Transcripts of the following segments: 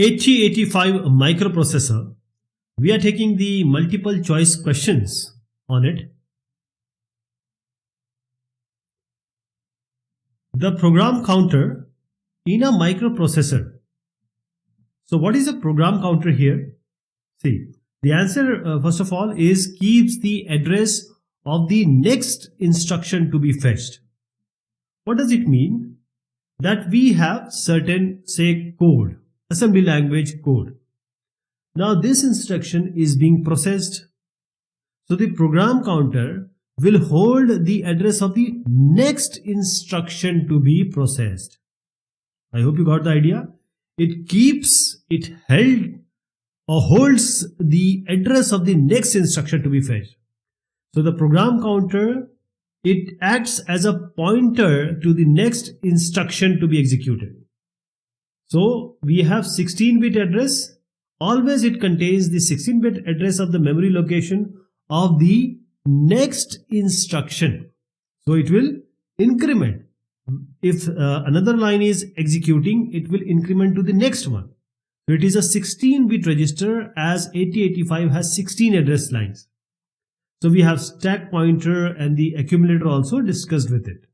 8085 microprocessor. We are taking the multiple choice questions on it. The program counter in a microprocessor. So what is a program counter here? See, the answer first of all is keeps the address of the next instruction to be fetched. What does it mean? That we have certain, say, code, assembly language code. Now this instruction is being processed. So the program counter will hold the address of the next instruction to be processed. I hope you got the idea. It holds the address of the next instruction to be fetched. So the program counter, it acts as a pointer to the next instruction to be executed. So we have 16-bit address. Always it contains the 16-bit address of the memory location of the next instruction. So it will increment. If another line is executing, it will increment to the next one. So it is a 16-bit register, as 8085 has 16 address lines. So we have stack pointer and the accumulator also discussed with it.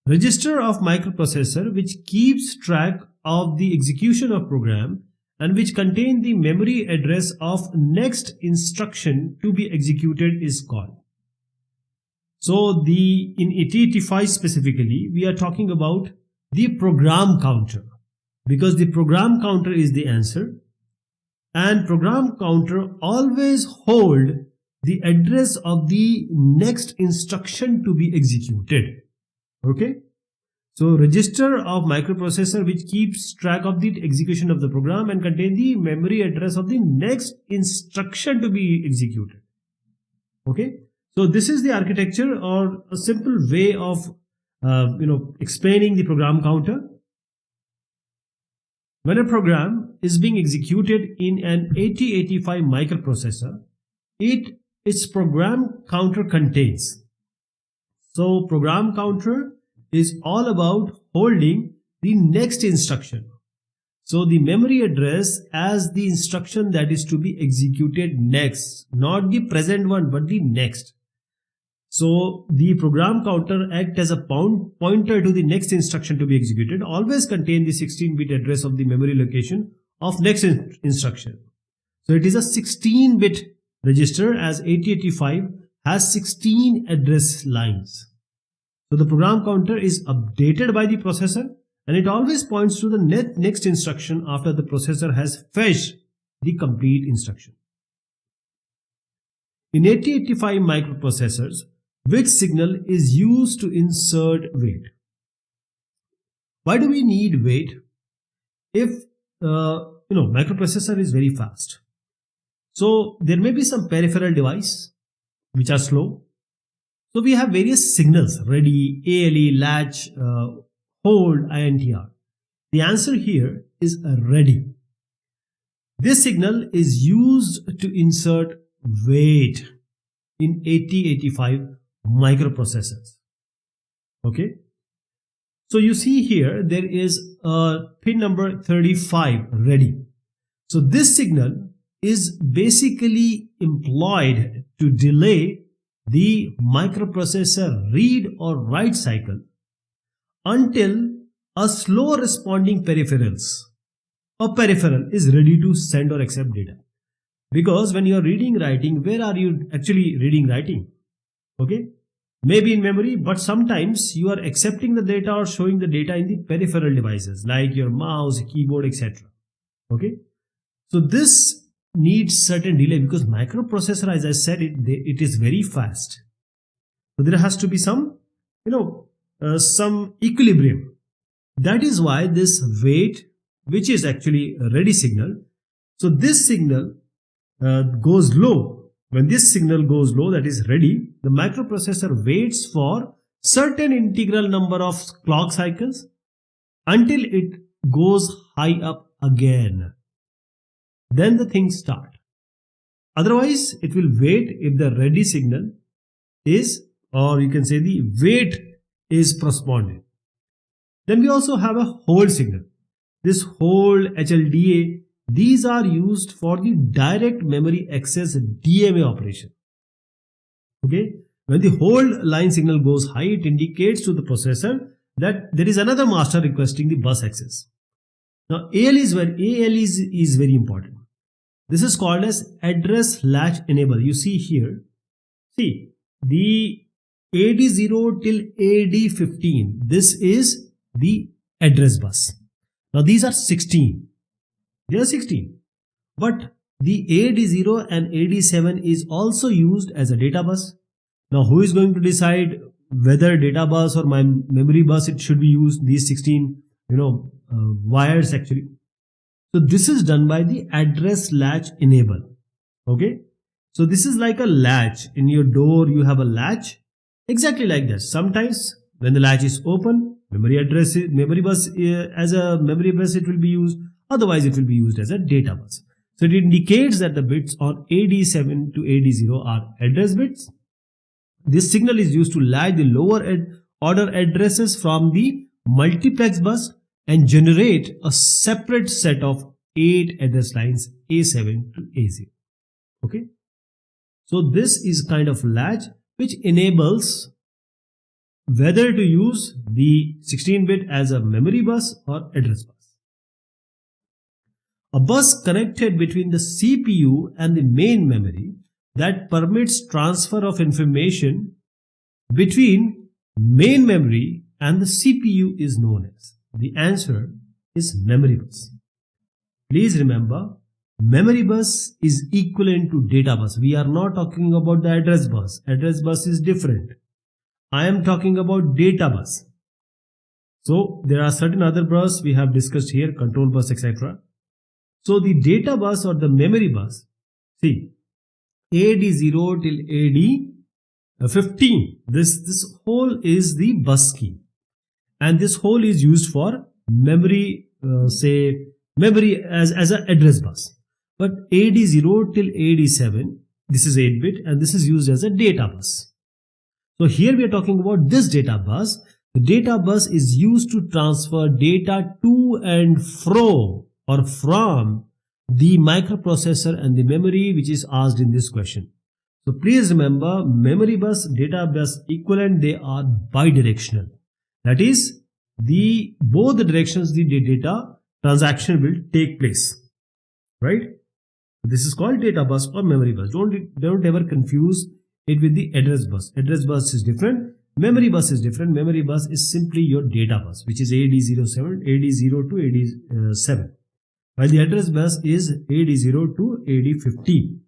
Register of microprocessor which keeps track of the execution of program and which contain the memory address of next instruction to be executed is called. So in 8085 specifically, we are talking about the program counter, because the program counter is the answer, and program counter always hold the address of the next instruction to be executed. Okay, so register of microprocessor which keeps track of the execution of the program and contain the memory address of the next instruction to be executed. Okay, so this is the architecture, or a simple way of explaining the program counter. When a program is being executed in an 8085 microprocessor, its program counter contains. So program counter is all about holding the next instruction. So the memory address as the instruction that is to be executed next, not the present one but the next. So the program counter acts as a pointer to the next instruction to be executed, always contain the 16-bit address of the memory location of next instruction. So it is a 16-bit register, as 8085 has 16 address lines. So the program counter is updated by the processor and it always points to the next instruction after the processor has fetched the complete instruction. In 8085 microprocessors, which signal is used to insert wait? Why do we need wait? If microprocessor is very fast, so there may be some peripheral device which are slow. So we have various signals: ready, ALE, latch, hold, INTR. The answer here is ready. This signal is used to insert wait in 8085 microprocessors. Okay, so you see here there is a pin number 35 ready. So this signal is basically employed to delay the microprocessor read or write cycle until a slow responding peripheral is ready to send or accept data. Because when you are reading writing, where are you actually reading writing? Okay, maybe in memory, but sometimes you are accepting the data or showing the data in the peripheral devices like your mouse, keyboard, etc. Okay, so this needs certain delay because microprocessor, as I said, it is very fast. So there has to be some equilibrium. That is why this wait, which is actually a ready signal, so this signal goes low. When this signal goes low, that is ready, the microprocessor waits for certain integral number of clock cycles until it goes high up again. Then the things start. Otherwise, it will wait if the ready signal is, or you can say the wait is postponed. Then we also have a hold signal. This hold HLDA, these are used for the direct memory access DMA operation. Okay, when the hold line signal goes high, it indicates to the processor that there is another master requesting the bus access. Now AL is very important. This is called as address latch enable. You see here, see the AD0 till AD15, this is the address bus. Now these are 16, they are 16, but the AD0 and AD7 is also used as a data bus. Now who is going to decide whether data bus or my memory bus it should be used, these 16 wires actually? So this is done by the address latch enable. Okay, so this is like a latch. In your door you have a latch, exactly like this. Sometimes when the latch is open, memory bus as a memory bus it will be used, otherwise it will be used as a data bus. So it indicates that the bits on AD7 to AD0 are address bits. This signal is used to latch the lower order addresses from the multiplex bus and generate a separate set of 8 address lines A7 to A0. Okay, so this is kind of latch which enables whether to use the 16-bit as a memory bus or address bus. A bus connected between the CPU and the main memory that permits transfer of information between main memory and the CPU is known as. The answer is memory bus. Please remember, memory bus is equivalent to data bus. We are not talking about the address bus. Address bus is different. I am talking about data bus. So there are certain other bus we have discussed here, control bus, etc. So the data bus or the memory bus, see, AD0 till AD15, this whole is the bus scheme. And this whole is used for memory, memory as an address bus. But AD0 till AD7, this is 8-bit and this is used as a data bus. So here we are talking about this data bus. The data bus is used to transfer data to and fro or from the microprocessor and the memory which is asked in this question. So please remember, memory bus, data bus equivalent, they are bidirectional. That is, both the directions the data transaction will take place, right? This is called data bus or memory bus. Don't ever confuse it with the address bus. Address bus is different. Memory bus is different. Memory bus is simply your data bus, which is AD0 to AD7, while the address bus is AD0 to AD15.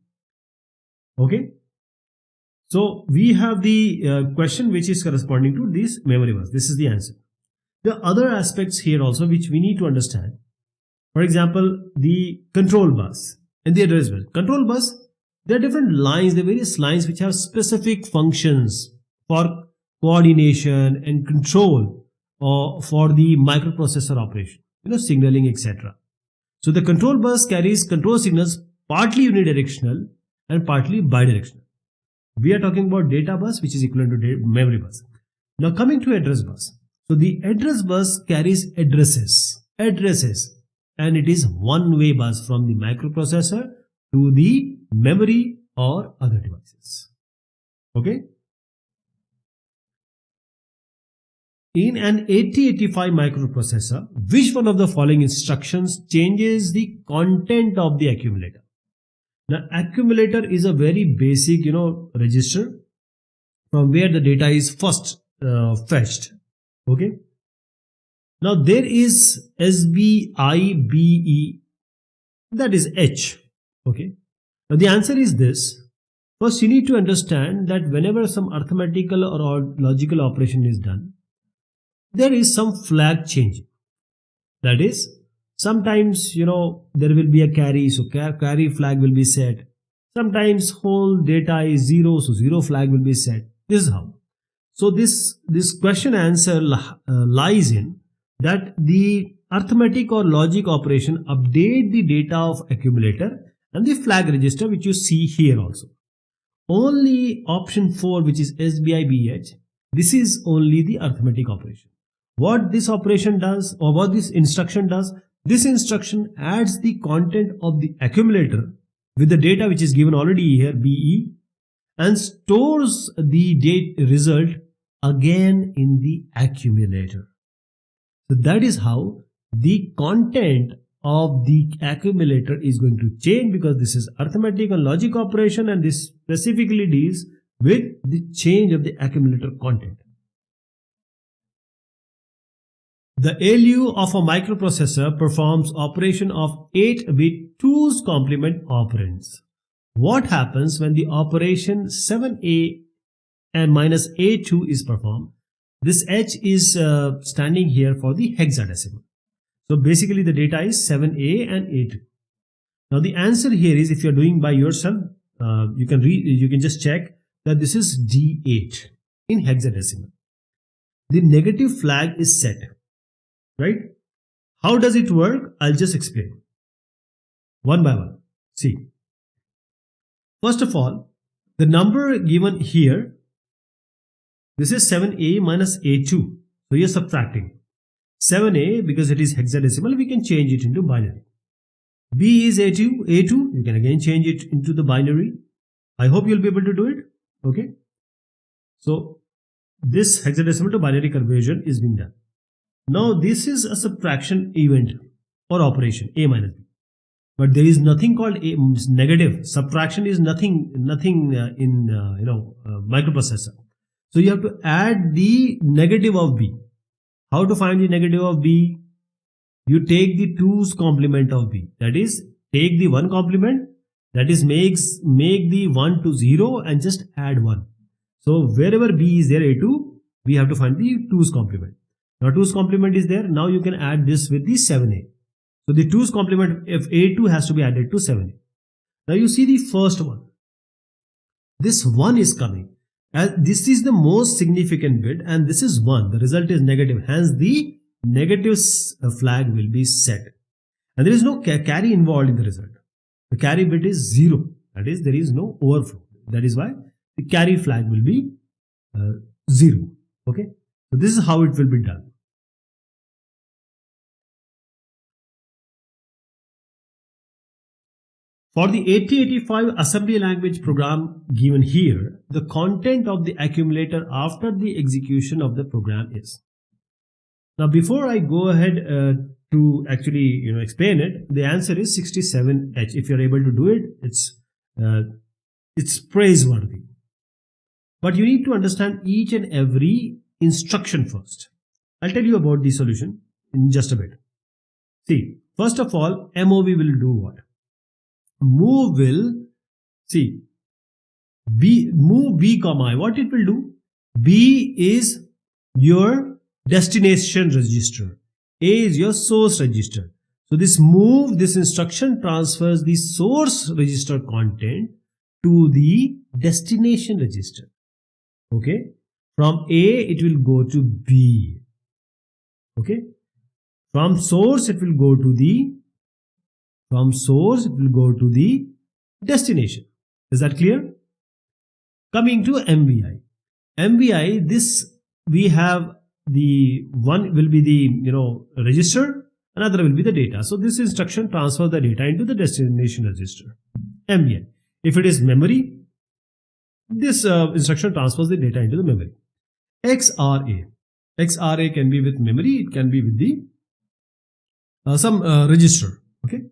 Okay. So we have the question which is corresponding to this memory bus. This is the answer. There are other aspects here also which we need to understand. For example, the control bus and the address bus. Control bus, there are different lines, there are various lines which have specific functions for coordination and control for the microprocessor operation, signaling, etc. So the control bus carries control signals partly unidirectional and partly bidirectional. We are talking about data bus which is equivalent to memory bus. Now coming to address bus. So the address bus carries addresses, and it is one-way bus from the microprocessor to the memory or other devices. Okay. In an 8085 microprocessor, which one of the following instructions changes the content of the accumulator? Now, accumulator is a very basic, register from where the data is first fetched. Okay. Now there is SBIBE, that is H. Okay. Now the answer is this. First, you need to understand that whenever some arithmetical or logical operation is done, there is some flag changing. That is, sometimes, there will be a carry, so carry flag will be set. Sometimes whole data is 0, so 0 flag will be set. This is how. So this question answer lies in that the arithmetic or logic operation update the data of accumulator and the flag register, which you see here also. Only option 4, which is SBIBH, this is only the arithmetic operation. What this operation does, or what this instruction does, this instruction adds the content of the accumulator with the data which is given already here, BE, and stores the date result again in the accumulator. So that is how the content of the accumulator is going to change, because this is arithmetic and logic operation, and this specifically deals with the change of the accumulator content. The ALU of a microprocessor performs operation of 8-bit 2's complement operands. What happens when the operation 7A and minus A2 is performed? This H is standing here for the hexadecimal. So basically the data is 7A and A2. Now the answer here is, if you are doing by yourself, you can just check that this is D8 in hexadecimal. The negative flag is set, right? How does it work? I'll just explain one by one. See, first of all, the number given here, this is 7A minus A2. So you're subtracting 7A, because it is hexadecimal, we can change it into binary. B is A2, you can again change it into the binary. I hope you'll be able to do it. Okay. So this hexadecimal to binary conversion is being done. Now this is a subtraction event or operation, A minus B. But there is nothing called a negative. Subtraction is nothing in microprocessor. So you have to add the negative of B. How to find the negative of B? You take the 2's complement of B. That is, take the 1 complement, that is make the 1 to 0 and just add 1. So wherever B is there, A2, we have to find the 2's complement. Now 2's complement is there. Now you can add this with the 7A. So the 2's complement of A2 has to be added to 7A. Now you see the first one. This 1 is coming. As this is the most significant bit, and this is 1. The result is negative. Hence the negative flag will be set. And there is no carry involved in the result. The carry bit is 0. That is, there is no overflow. That is why the carry flag will be 0. Okay. So this is how it will be done. For the 8085 assembly language program given here, the content of the accumulator after the execution of the program is. Now before I go ahead to actually explain it, the answer is 67H. If you're able to do it, it's praiseworthy. But you need to understand each and every instruction first. I'll tell you about the solution in just a bit. See, first of all, MOV will do what? Move will, see, move B comma I. What it will do? B is your destination register. A is your source register. So this instruction transfers the source register content to the destination register. Okay. From A it will go to B. Okay. From source it will go to the destination. Is that clear? Coming to MVI. MVI, this we have the one will be the register, another will be the data. So this instruction transfers the data into the destination register. MVI. If it is memory, this instruction transfers the data into the memory. XRA. XRA can be with memory, it can be with the some register. Okay.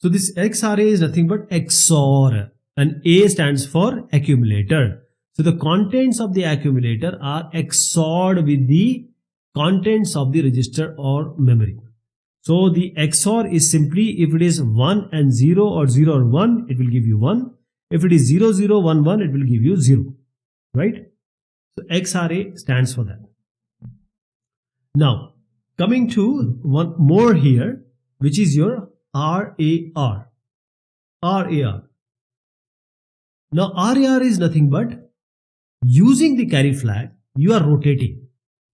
So this XRA is nothing but XOR, and A stands for accumulator. So the contents of the accumulator are XORed with the contents of the register or memory. So the XOR is simply, if it is 1 and 0 or 0 or 1, it will give you 1. If it is 0, 0, 1, 1, it will give you 0. Right? So XRA stands for that. Now, coming to one more here, which is your RAR. RAR. Now RAR is nothing but using the carry flag, you are rotating,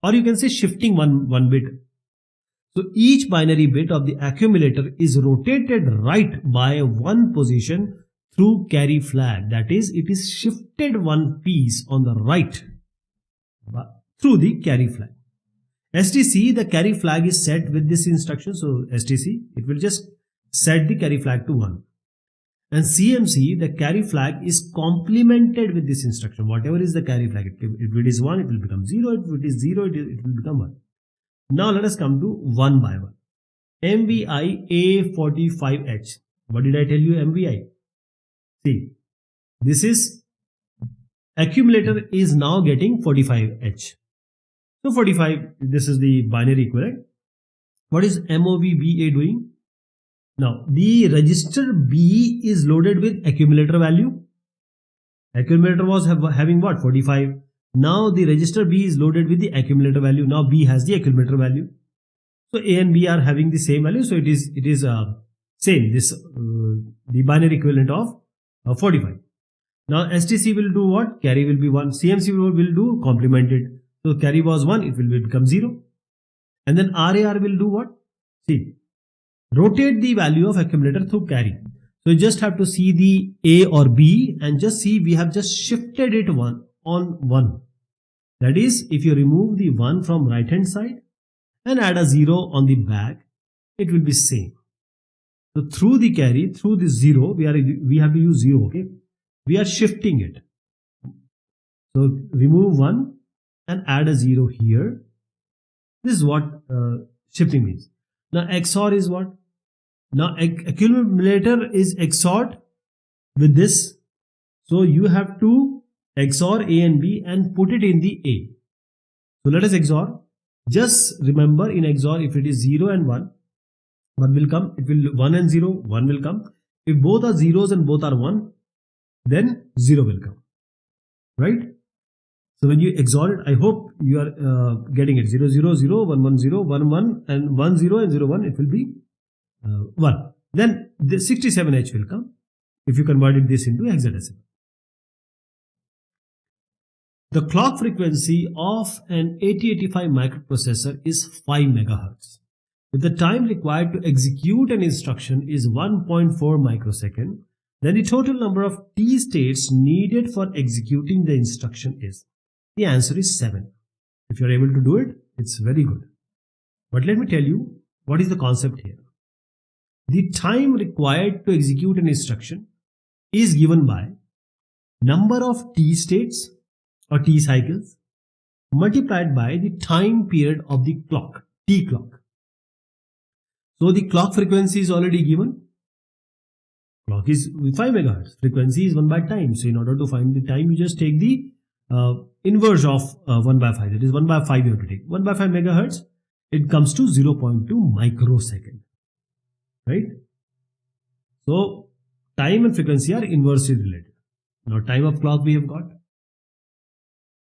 or you can say shifting one bit. So each binary bit of the accumulator is rotated right by one position through carry flag. That is, it is shifted one piece on the right through the carry flag. STC, the carry flag is set with this instruction. So STC, it will just set the carry flag to 1. And CMC, the carry flag is complemented with this instruction. Whatever is the carry flag, if it is 1, it will become 0. If it is 0, it will become 1. Now let us come to one by one. MVI A45H. What did I tell you MVI? See, this is accumulator is now getting 45H. So 45, this is the binary equivalent. What is MOVBA doing? Now the register B is loaded with accumulator value. Accumulator was having what? 45. Now the register B is loaded with the accumulator value. Now B has the accumulator value. So A and B are having the same value. So it is same. This the binary equivalent of 45. Now STC will do what? Carry will be 1. CMC will do complemented. So carry was 1. It will become 0. And then RAR will do what? See, rotate the value of accumulator through carry. So you just have to see the A or B and just see we have just shifted it on 1. That is, if you remove the 1 from right hand side and add a 0 on the back, it will be same. So through the carry, through the 0, we have to use 0. Okay, we are shifting it. So remove 1 and add a 0 here. This is what shifting means. Now XOR is what? Now accumulator is XORed with this. So you have to XOR A and B and put it in the A. So let us XOR. Just remember in XOR, if it is 0 and 1, what will come? It will 1 and 0, 1 will come. If both are zeros and both are 1, then 0 will come. Right? So when you XOR it, I hope you are getting it. 0, 0, 0, 1, 1, 0, 1, 1 and 1, 0 and 0, 1, it will be 1. Then the 67H will come if you converted this into hexadecimal. The clock frequency of an 8085 microprocessor is 5 MHz. If the time required to execute an instruction is 1.4 microsecond, then the total number of T states needed for executing the instruction is. The answer is 7. If you are able to do it, it's very good. But let me tell you what is the concept here. The time required to execute an instruction is given by number of T states or T cycles multiplied by the time period of the clock, T clock. So the clock frequency is already given. Clock is 5 MHz. Frequency is 1 by time. So in order to find the time, you just take the inverse of 1 by 5. That is 1 by 5 you have to take. 1 by 5 MHz. It comes to 0.2 microsecond. Right? So time and frequency are inversely related. Now time of clock we have got.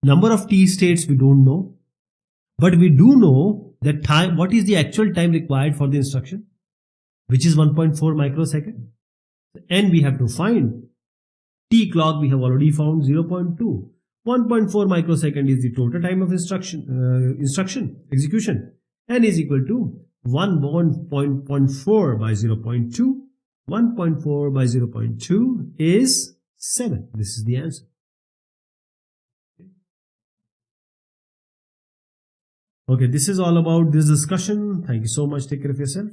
Number of T states we don't know. But we do know that time, what is the actual time required for the instruction, which is 1.4 microsecond. And we have to find T clock, we have already found 0.2. 1.4 microsecond is the total time of execution, and is equal to 1.4 by 0.2. 1.4 by 0.2 is 7. This is the answer. Okay, this is all about this discussion. Thank you so much. Take care of yourself.